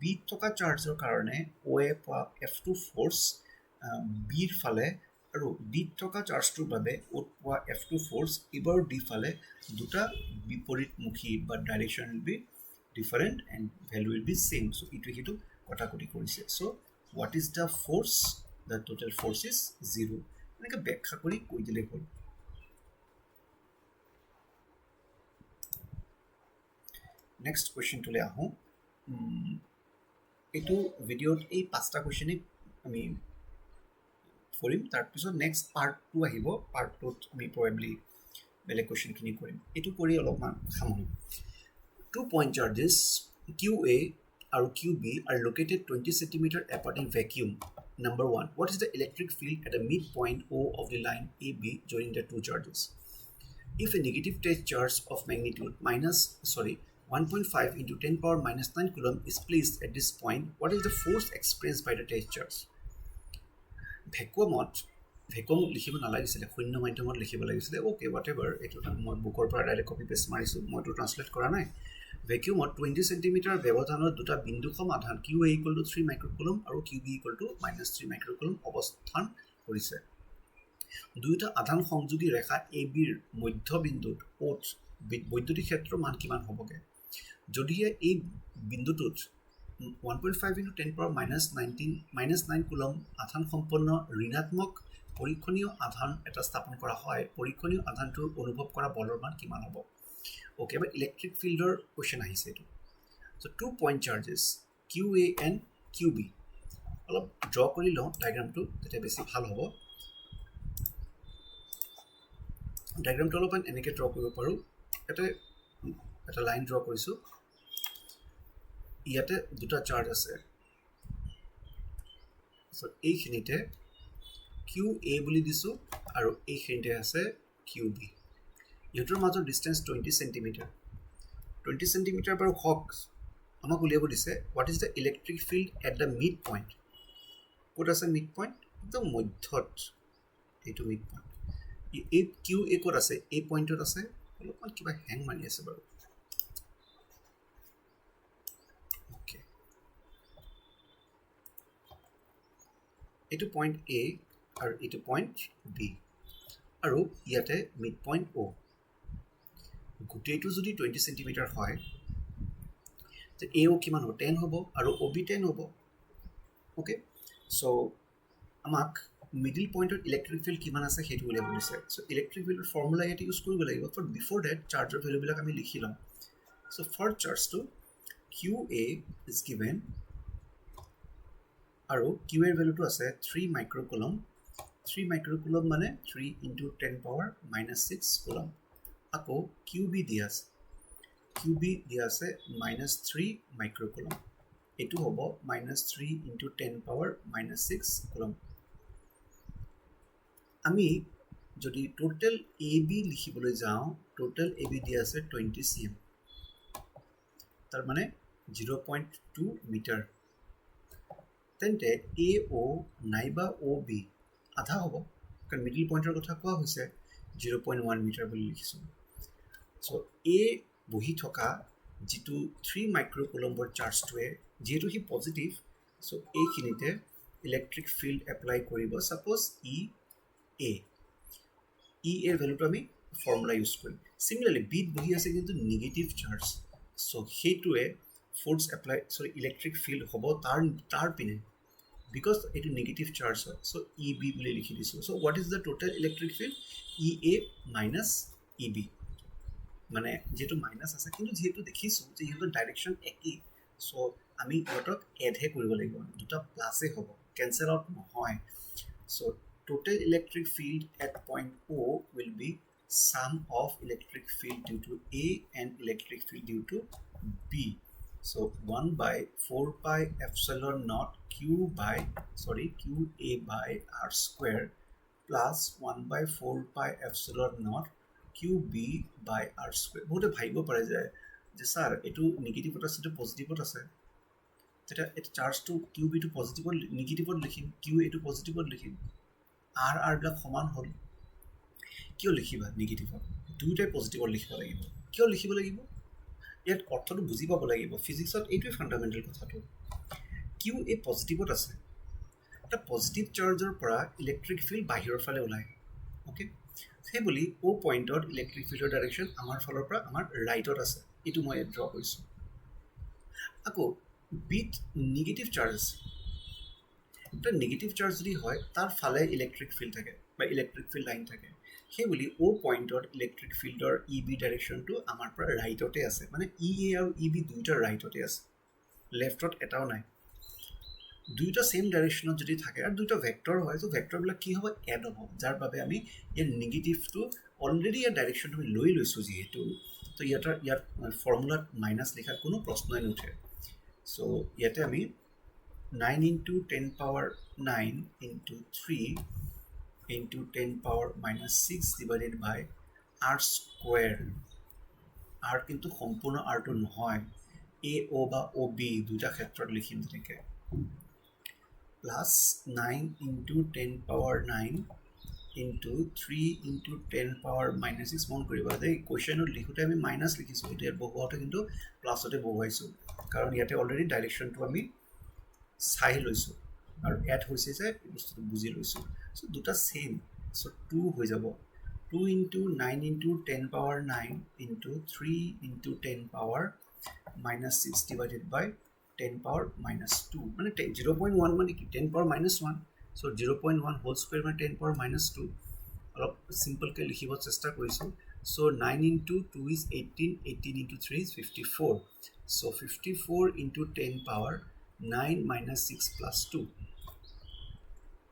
B থকা চাৰ্জৰ কাৰণে OA পৰা F2 ফোৰ্স B ৰ ফালে আৰু D থকা চাৰ্জটোৰ বাবে O পৰা F2 ফোৰ্স এবাৰ D ফালে দুটা বিপৰীতমুখী বা direction will be different and value will be same so it will to katakoti korise so what is the force the total force is 0 enaka bekhya kori koi dile hol next question to le ahu etu video ei pasta question ami forim tar pisot next part 2 ahibo part 2 ami probably bele question kini korim etu kori olopman khamoni 2 point charges QA or QB are located 20 cm apart in vacuum. Number 1. What is the electric field at the midpoint O of the line AB joining the two charges? If a negative test charge of magnitude 1.5 into 10 power minus 9 coulomb is placed at this point, what is the force experienced by the test charge? Vacuum লিখিব নালাগিছিলে শূন্য মাধ্যমত লিখিব লাগিছিলে okay whatever এটো মই বুকৰ পৰা ডাইৰেক্ট কপি পেস্ট মাৰিছো মই তো ট্ৰান্সলেট কৰা নাই ভ্যাকুয়ামত 20 cm ব্যৱধানৰ দুটা বিন্দু সমাধান QA = 3 মাইক্ৰোকুলম আৰু QB = -3 মাইক্ৰোকুলম অৱস্থান কৰিছে দুইটা আধান সংযোগী ৰেখা AB ৰ মধ্যবিন্দুত ওট বৈদ্যুতিক ক্ষেত্ৰৰ মান কিমান হ'বগে যদি এই বিন্দুটোত 1.5 into 10 power -9 কুলম আধান সম্পন্ন ঋণাত্মক পৰীক্ষণীয় আধান এটা স্থাপন কৰা হয় পৰীক্ষণীয় আধানটোৰ অনুভৱ কৰা বলৰ মান কিমান হ'ব okay but electric fielder question ahise etu so 2 point charges QA and QB অলপ draw কৰি লওঁ ডায়াগ্ৰামটো এটা বেছি ভাল হ'ব ডায়াগ্ৰামটো অলপ এনেকৈ draw কৰিব পাৰো এটা লাইন draw কৰিছো ইয়াতে দুটা চাৰ্জ আছে so এইখিনিতে QA বুলি দিছো আৰু এইখিনিতে আছে QB ইহঁতৰ মাজৰ ডিসটেন্স 20 cm 20 cm पर হক আমাক উলিয়াব দিছে what is the electric field at the midpoint code আছে midpoint একদম মধ্যত এইটো midpoint এই QA কোড আছে এই পইণ্টত আছে অলপমান কিবা হ্যাং মাৰি আছে বাৰু ওকে এইটো পইণ্ট A আৰু এইটো পইণ্ট B আৰু ইয়াতে midpoint O গোটেইটো যদি 20 cm হয় তে AO কিমান হ'ব 10 হ'ব আৰু OB 10 হ'ব ওকে সো আমাক মিডল পইণ্টৰ ইলেক্ট্ৰিক ফিল্ড কিমান আছে হেতু উলিয়াব দিছে সো ইলেক্ট্ৰিক ফিল্ডৰ ফৰ্মুলা ইয়াতে ইউজ কৰিব লাগিব ফৰ বিফৰ দ্যাট চাৰ্জৰ ভ্যালু বিলাক আমি লিখি লম so for charge to QA is given আৰু QA এৰ ভ্যালুটো আছে 3 মাইক্ৰোকুলম 3 মাইক্ৰোকুলম মানে 3 into 10 power -6 কুলম আকৌ QB দিয়া আছে -3 মাইক্ৰোকুলম এটো হ'ব -3 into 10 power -6 কুলম আমি যদি টোটাল AB লিখিবলৈ যাওঁ টোটাল AB দিয়া আছে 20 cm তাৰ মানে 0.2 মিটাৰ তেন্তে AO নাইবা OB আধা হ'ব কাৰণ মিডল পইণ্টৰ কথা কোৱা হৈছে 0.1 মিটাৰ বুলি লিখিছো সো A বহি থকা যেটো 3 মাইক্ৰোকুলমৰ চাৰ্জটোৱে যেটো হি পজিটিভ সো এইখিনিতে ইলেক্ট্ৰিক ফিল্ড এপ্লাই কৰিব সাপোজ E এর ভ্যালুটো আমি ফর্মুলা ইউজ করি সিমিলারলি বি বহি আছে কিন্তু নেগেটিভ চার্জ সো হেতুয়ে force apply sorry electric field হবো তার পিনে বিকজ এটো নেগেটিভ চার্জ হয় সো EB বলি লিখি দিছো so what is the total electric field EA minus EB মানে যেটো মাইনাস আছে কিন্তু যেটো দেখিছো যে ইহঁতৰ ডাইৰেকশন একই সো আমি ইহঁতক এড হে কৰিব লাগিব দুটা প্লাসে হ'ব ক্যান্সেল আউট নহয় so total electric field at point O will be sum of electric field due to A and electric field due to B. So 1 by 4 pi epsilon naught QA by R square plus 1 by 4 pi epsilon naught Q B by R square বহুতে ভাবিব পাৰে যে sir এইটো নিগেটিভত আছে এইটো পজিটিভত আছে তেতিয়া এইটো চাৰ্জটো কিউ বিটো পজিটিভত নিগেটিভত লিখিম কিউ এইটো পজিটিভত লিখিম আৰবিলাক সমান হ'ল কিয় লিখিবা নিগেটিভত দুয়োটাই পজিটিভত লিখিব লাগিব কিয় লিখিব লাগিব ইয়াত অৰ্থটো বুজি পাব লাগিব ফিজিক্সত এইটোৱে ফাণ্ডামেণ্টেল কথাটো কিউ এই পজিটিভত আছে এটা পজিটিভ চাৰ্জৰ পৰা ইলেক্ট্ৰিক ফিল্ড বাহিৰৰ ফালে ওলায় অ'কে সেইবুলি অ' পইণ্টত ইলেক্ট্ৰিক ফিল্ডৰ ডাইৰেকশ্যন আমাৰ ফালৰ পৰা আমাৰ ৰাইটত আছে এইটো মই ইয়াত ড্ৰ কৰিছোঁ আকৌ বিত নিগেটিভ চাৰ্জ আছে এটা নিগেটিভ চাৰ্জ যদি হয় তাৰ ফালে ইলেক্ট্ৰিক ফিল্ড থাকে বা ইলেক্ট্ৰিক ফিল্ড লাইন থাকে সেইবুলি অ' পইণ্টত ইলেক্ট্ৰিক ফিল্ডৰ ই বি ডাইৰেকশ্যনটো আমাৰ পৰা ৰাইটতে আছে মানে ই এ আৰু ই বি দুয়োটা ৰাইটতে আছে লেফ্টত এটাও নাই দুয়োটা ছেইম ডাইৰেকশ্যনত যদি থাকে আৰু দুয়োটা ভেক্টৰ হয় তো ভেক্টৰবিলাক কি হ'ব এড হ'ব যাৰ বাবে আমি ইয়াৰ নিগেটিভটো অলৰেডি ইয়াৰ ডাইৰেকশ্যনটো আমি লৈ লৈছোঁ যিহেতু তো ইয়াত ফৰ্মুলাত মাইনাছ লিখাৰ কোনো প্ৰশ্নই নুঠে চ' ইয়াতে আমি 9 into 10 power 9 into 3 into 10 power minus 6 divided by r square r কিন্তু সম্পূৰ্ণ rটো নহয় a o বা o b দুটা ক্ষেত্ৰত লিখিম তেনেকৈ plus 9 into 10 power 9 into 3 into 10 power minus 6 মন কৰিবা যে কুৱেশ্যনত লিখোঁতে আমি মাইনাছ লিখিছোঁ এতিয়া ইয়াত বহুৱাওঁতে কিন্তু প্লাছতে বহুৱাইছোঁ কাৰণ ইয়াতে অলৰেডি ডাইৰেকশ্যনটো আমি চাই লৈছোঁ আৰু এড হৈছে যে বস্তুটো বুজি লৈছোঁ চ' দুটা ছেইম চ' 2 হৈ যাব 2 into 9 into 10 power 9 into 3 into 10 power minus 6 divided by 10 power minus 2 মানে 0.1 মানে কি 10 power minus 1 চ' 0.1 whole square মানে 10 power minus 2 অলপ চিম্পলকৈ লিখিব চেষ্টা কৰিছোঁ চ' 9 into 2 is 18 18 into 3 is 54 so' 54 into 10 power 9 minus 6 plus 2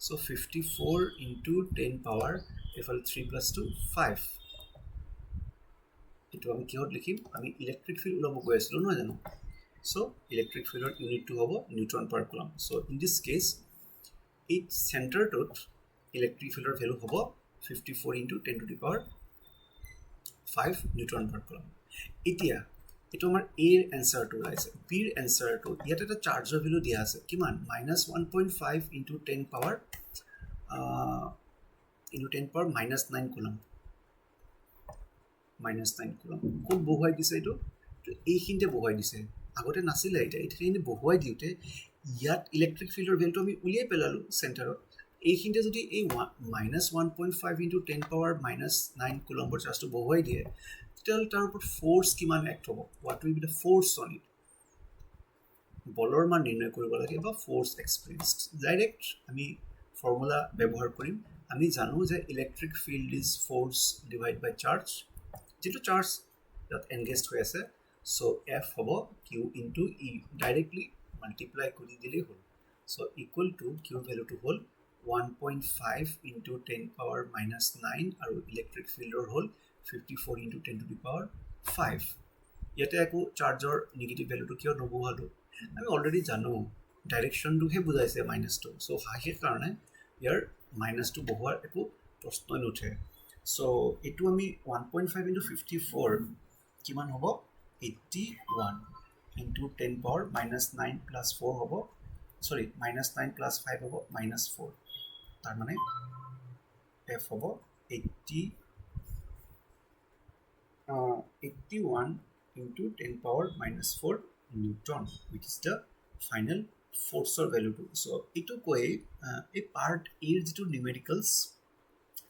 so 54 into 10 power এফালে 3 plus 2 5 এইটো আমি কিহত লিখিম আমি ইলেক্ট্ৰিক ফিল্ড ওলাব গৈ আছিলোঁ নহয় জানো চ' ইলেক্ট্ৰিক ফিল্ডৰ ইউনিটটো হ'ব Newton per coulomb so' in this cash এই চেণ্টাৰটোত ইলেক্ট্ৰিক ফিল্ডৰ ভেলু হ'ব 54 into 10 to the power 5 Newton per coulomb এতিয়া এইটো আমাৰ এৰ এনচাৰটো ওলাইছে বিৰ এনচাৰটো ইয়াত এটা চাৰ্জৰ ভেলু দিয়া আছে কিমান -1.5 into 10 power -9 কুলম -9 কুলম ক'ত বহুৱাই দিছে এইটো এইখিনিতে বহুৱাই দিছে আগতে নাছিলে এতিয়া এইখিনি বহুৱাই দিওঁতে ইয়াত ইলেক্ট্ৰিক ফিল্ডৰ ভেলুটো আমি উলিয়াই পেলালোঁ চেণ্টাৰত এইখিনিতে যদি এই -1.5 into 10 power -9 কুলম্বৰ চাৰ্জটো বহুৱাই দিয়ে তেতিয়াহ'লে তাৰ ওপৰত ফ'ৰ্চ কিমান এক্ট হ'ব what will be the force on it বলৰ মান নিৰ্ণয় কৰিব লাগে বা ফ'ৰ্চ এক্সপিৰিয়েঞ্চড ডাইৰেক্ট আমি ফৰ্মুলা ব্যৱহাৰ কৰিম আমি জানো যে electric field is force divide by charge যিটো চাৰ্জ ইয়াত এনগেজড হৈ আছে চ' এফ হ'ব q into E directly multiply কৰি দিলেই হ'ল চ' ইকুৱেল টু কিউৰ ভেলুটো হ'ল 1.5 into 10 power -9 আৰু ইলেক্ট্ৰিক ফিল্ডৰ হ'ল 54 into 10 to the power 5 ইয়াতে আকৌ চাৰ্জৰ নিগেটিভ ভেলুটো কিয় নবহালোঁ আমি অলৰেডি জানো ডাইৰেকশ্যনটোহে বুজাইছে মাইনাছটো চ' সেইকাৰণে ইয়াৰ মাইনাছটো বহোৱাৰ একো প্ৰশ্নই নুঠে চ' এইটো আমি 1.5 into 54 কিমান হ'ব 81 into 10 power -9 plus 4 হ'ব সৰি -9 plus 5 হ'ব -4 তাৰ মানে এফ হ'ব 81 into 10 power -4 Newton which is the final ফ'ৰ্চৰ ভেলুটো চ' এইটো কৈ এই পাৰ্ট এৰ যিটো নিউমেৰিকেলছ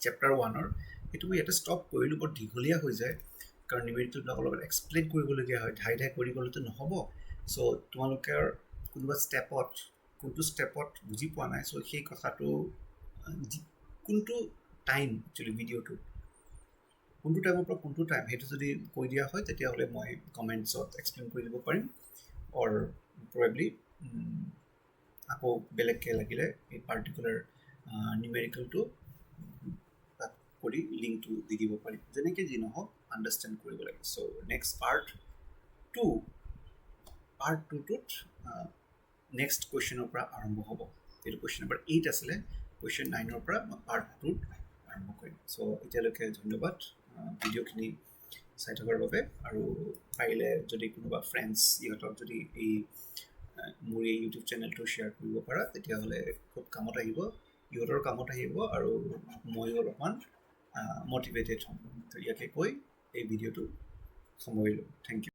চেপ্টাৰ 1ৰ সেইটো মই ইয়াতে ষ্টপ কৰিলোঁ বৰ দীঘলীয়া হৈ যায় কাৰণ নিউমেৰিকেলবিলাক অলপ এক্সপ্লেইন কৰিবলগীয়া হয় ধাই কৰি গ'লেতো নহ'ব চ' তোমালোকৰ কোনোবা কোনটো ষ্টেপত বুজি পোৱা নাই চ' সেই কথাটো কোনটো টাইম একচুৱেলি ভিডিঅ'টো কোনটো টাইমৰ পৰা কোনটো টাইম সেইটো যদি কৈ দিয়া হয় তেতিয়াহ'লে মই কমেণ্টছত এক্সপ্লেইন কৰি দিব পাৰিম অৰ প্ৰবেবলি আকৌ বেলেগকৈ লাগিলে এই পাৰ্টিকুলাৰ নিউমেৰিকেলটো তাত কৰি লিংকটো দি দিব পাৰিম যেনেকৈ যি নহওক আণ্ডাৰষ্টেণ্ড কৰিব লাগে চ' নেক্সট পাৰ্ট 2টোত নেক্সট কুৱেশ্যনৰ পৰা আৰম্ভ হ'ব এইটো কুৱেশ্যন নম্বৰ 8 আছিলে কুৱেশ্যন 9ৰ পৰা মই পাৰ্ট 2ত আৰম্ভ কৰিম চ' এতিয়ালৈকে ধন্যবাদ ভিডিঅ'খিনি চাই থকাৰ বাবে আৰু পাৰিলে যদি কোনোবা ফ্ৰেণ্ডছ ইহঁতক যদি এই মোৰ এই ইউটিউব চেনেলটো শ্বেয়াৰ কৰিব পাৰা তেতিয়াহ'লে খুব কামত আহিব ইহঁতৰ কামত আহিব আৰু ময়ো অলপমান মটিভেটেড হ'ম তো ইয়াকে কৈ এই ভিডিঅ'টো সামৰিলোঁ থেংক ইউ